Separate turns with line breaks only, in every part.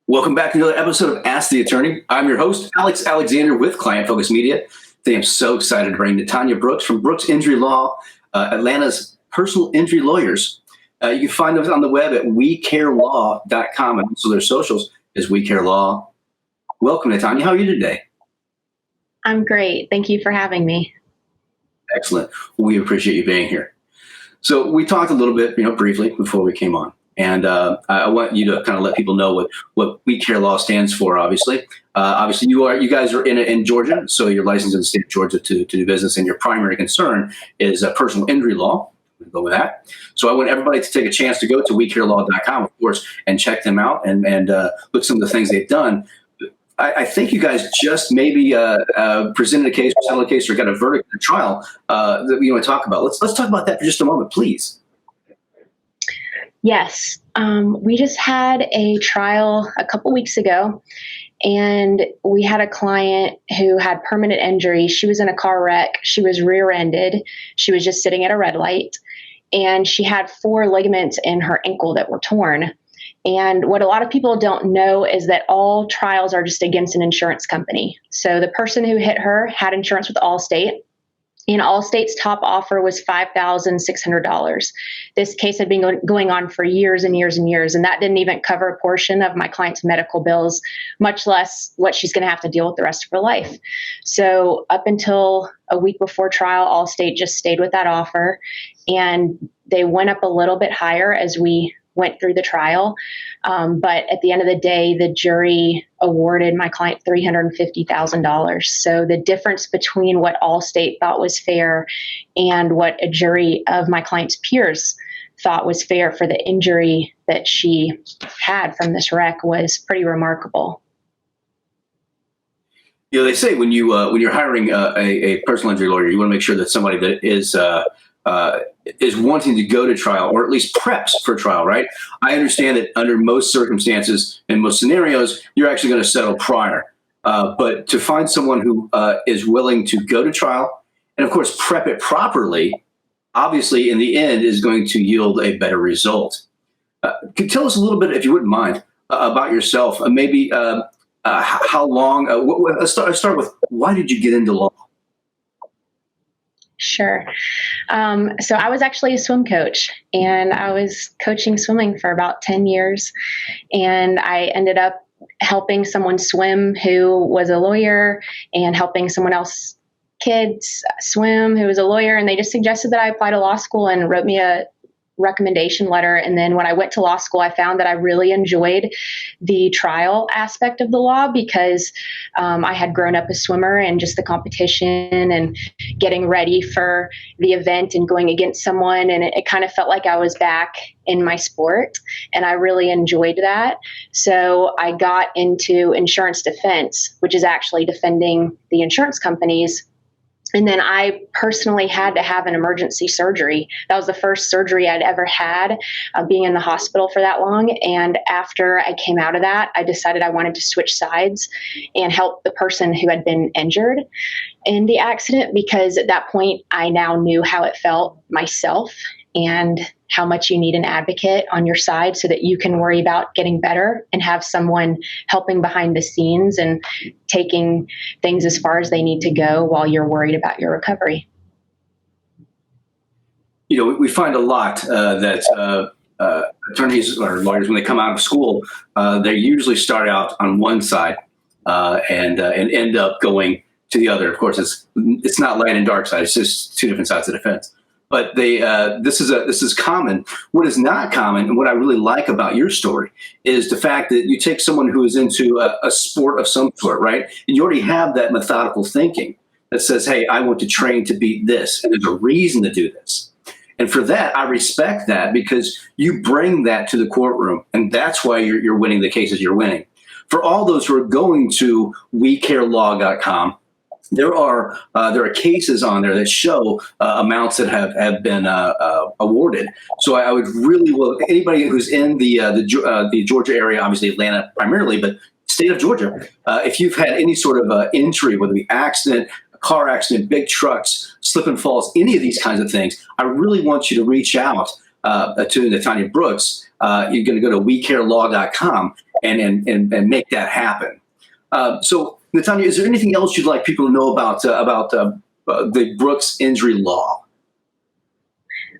Welcome back to another episode of Ask the Attorney. I'm your host, Alex Alexander with Client Focus Media. Today I'm so excited to bring Natanya Brooks from Brooks Injury Law, Atlanta's personal injury lawyers. You can find them on the web at wecarelaw.com, and also their socials is wecarelaw. Welcome, Natanya. How are you today?
I'm great. Thank you for having me.
Excellent. We appreciate you being here. So we talked a little bit, briefly before we came on. And I want you to kind of let people know what We Care Law stands for. Obviously, you guys are in Georgia, so you're licensed in the state of Georgia to do business, and your primary concern is personal injury law. We'll go with that. So I want everybody to take a chance to go to wecarelaw.com, of course, and check them out and look at some of the things they've done. I think you guys just maybe presented a case, or settled a case, or got a verdict in a trial that we want to talk about. Let's talk about that for just a moment, please.
Yes, we just had a trial a couple weeks ago, and we had a client who had permanent injury. She was in a car wreck. She was rear-ended. She was just sitting at a red light, and she had 4 ligaments in her ankle that were torn. And what a lot of people don't know is that all trials are just against an insurance company. So the person who hit her had insurance with Allstate, and Allstate's top offer was $5,600. This case had been going on for years and years and years, and that didn't even cover a portion of my client's medical bills, much less what she's going to have to deal with the rest of her life. So up until a week before trial, Allstate just stayed with that offer, and they went up a little bit higher as we went through the trial. But at the end of the day, the jury awarded my client $350,000. So the difference between what Allstate thought was fair and what a jury of my client's peers thought was fair for the injury that she had from this wreck was pretty remarkable.
They say when you're hiring a personal injury lawyer, you want to make sure that somebody that is wanting to go to trial, or at least preps for trial, right? I understand that under most circumstances and most scenarios, you're actually going to settle prior. But to find someone who is willing to go to trial and, of course, prep it properly, obviously, in the end, is going to yield a better result. Could you tell us a little bit, if you wouldn't mind, about yourself, maybe how long? Let's start with, why did you get into law?
Sure. So I was actually a swim coach, and I was coaching swimming for about 10 years. And I ended up helping someone swim who was a lawyer, and helping someone else kids swim who was a lawyer. And they just suggested that I apply to law school and wrote me a recommendation letter. And then when I went to law school, I found that I really enjoyed the trial aspect of the law, because I had grown up a swimmer, and just the competition and getting ready for the event and going against someone. And it kind of felt like I was back in my sport, and I really enjoyed that. So I got into insurance defense, which is actually defending the insurance companies. And then I personally had to have an emergency surgery. That was the first surgery I'd ever had, being in the hospital for that long. And after I came out of that, I decided I wanted to switch sides and help the person who had been injured in the accident, because at that point, I now knew how it felt myself, and how much you need an advocate on your side so that you can worry about getting better and have someone helping behind the scenes and taking things as far as they need to go while you're worried about your recovery.
We find a lot that attorneys or lawyers, when they come out of school, they usually start out on one side and end up going to the other. Of course, it's not light and dark side. It's just two different sides of the fence. But this is common. What is not common, and what I really like about your story, is the fact that you take someone who is into a sport of some sort, right? And you already have that methodical thinking that says, hey, I want to train to beat this, and there's a reason to do this. And for that, I respect that, because you bring that to the courtroom, and that's why you're winning the cases you're winning. For all those who are going to wecarelaw.com, there are cases on there that show amounts that have been awarded. So I would really anybody who's in the Georgia area, obviously Atlanta primarily, but state of Georgia, if you've had any sort of injury, whether it be accident, a car accident, big trucks, slip and falls, any of these kinds of things, I really want you to reach out to Natanya Brooks. You're going to go to wecarelaw.com, and make that happen. So, Natanya, is there anything else you'd like people to know about the Brooks injury law?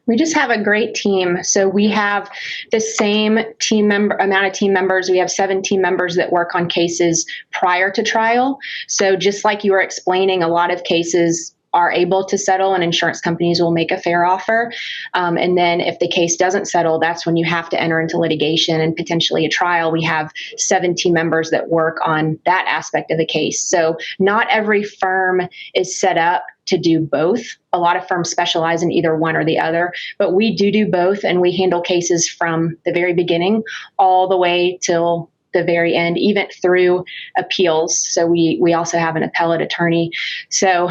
We just have a great team. So we have the same amount of team members. We have 7 team members that work on cases prior to trial. So just like you were explaining, a lot of cases are able to settle and insurance companies will make a fair offer. And then if the case doesn't settle, that's when you have to enter into litigation and potentially a trial. We have 7 team members that work on that aspect of the case. So not every firm is set up to do both. A lot of firms specialize in either one or the other, but we do both, and we handle cases from the very beginning all the way till the very end, even through appeals. So we also have an appellate attorney. So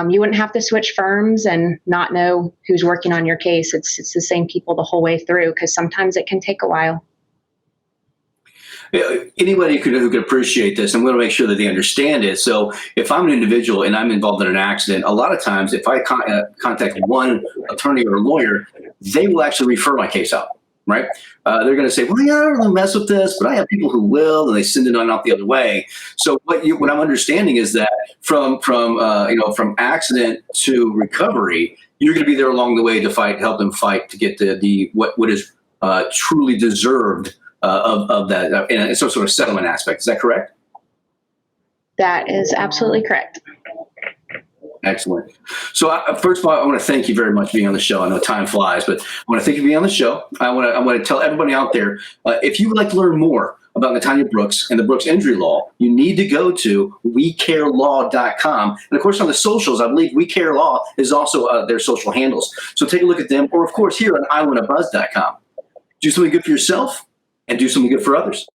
you wouldn't have to switch firms and not know who's working on your case. It's the same people the whole way through, because sometimes it can take a while.
Anybody who could appreciate this, I'm going to make sure that they understand it. So if I'm an individual and I'm involved in an accident, a lot of times if I contact one attorney or lawyer, they will actually refer my case out, right? They're going to say, well, yeah, I don't really mess with this, but I have people who will, and they send it on out the other way. So what I'm understanding is that from accident to recovery, you're going to be there along the way to help them fight to get what is truly deserved of that, and some sort of settlement aspect. Is that correct?
That is absolutely correct.
Excellent. So first of all, I want to thank you very much for being on the show. I know time flies, but I want to thank you for being on the show. I want to tell everybody out there, if you would like to learn more about Natanya Brooks and the Brooks injury law, you need to go to wecarelaw.com. And of course, on the socials, I believe We Care Law is also their social handles. So take a look at them, or of course, here on iwannabuzz.com. Do something good for yourself and do something good for others.